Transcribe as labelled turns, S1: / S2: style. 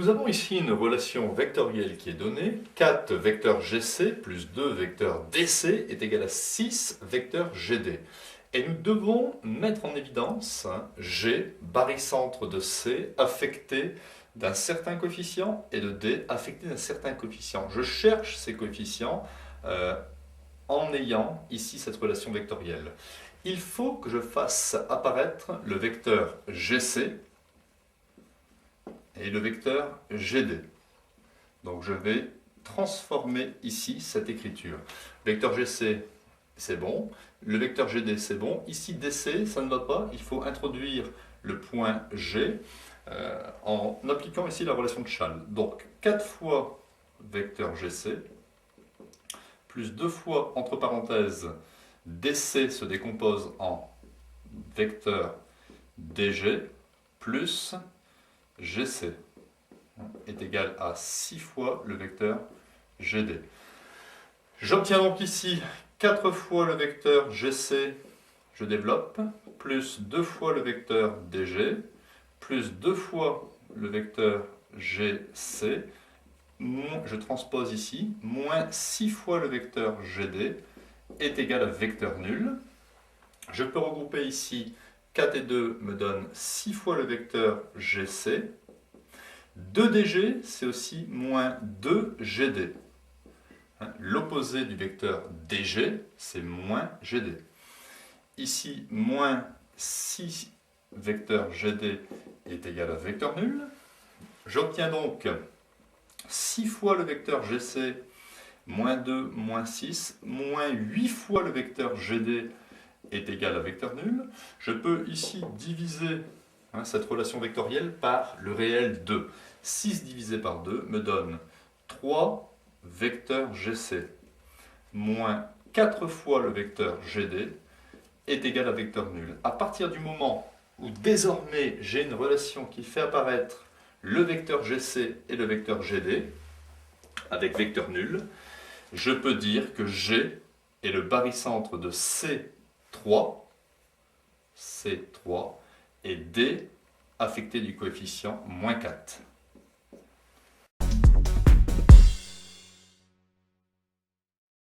S1: Nous avons ici une relation vectorielle qui est donnée. 4 vecteurs GC plus 2 vecteurs DC est égal à 6 vecteurs GD. Et nous devons mettre en évidence G, barycentre de C, affecté d'un certain coefficient, et de D, affecté d'un certain coefficient. Je cherche ces coefficients en ayant ici cette relation vectorielle. Il faut que je fasse apparaître le vecteur GC et le vecteur GD. Donc je vais transformer ici cette écriture. Vecteur GC, c'est bon. Le vecteur GD, c'est bon. Ici, DC, ça ne va pas. Il faut introduire le point G en appliquant ici la relation de Chasles. Donc 4 fois vecteur GC, plus 2 fois, entre parenthèses, DC se décompose en vecteur DG, plus GC est égal à 6 fois le vecteur GD. J'obtiens donc ici 4 fois le vecteur GC, je développe, plus 2 fois le vecteur DG, plus 2 fois le vecteur GC, je transpose ici, moins 6 fois le vecteur GD est égal à vecteur nul. Je peux regrouper ici 4 et 2 me donne 6 fois le vecteur GC. 2DG, c'est aussi moins 2GD. L'opposé du vecteur DG, c'est moins GD. Ici, moins 6 vecteur GD est égal à vecteur nul. J'obtiens donc 6 fois le vecteur GC, moins 2, moins 6, moins 8 fois le vecteur GD est égal à vecteur nul. Je peux ici diviser cette relation vectorielle par le réel 2. 6 divisé par 2 me donne 3 vecteurs GC, moins 4 fois le vecteur GD est égal à vecteur nul. À partir du moment où désormais j'ai une relation qui fait apparaître le vecteur GC et le vecteur GD avec vecteur nul, je peux dire que G est le barycentre de C3 et D affecté du coefficient moins 4.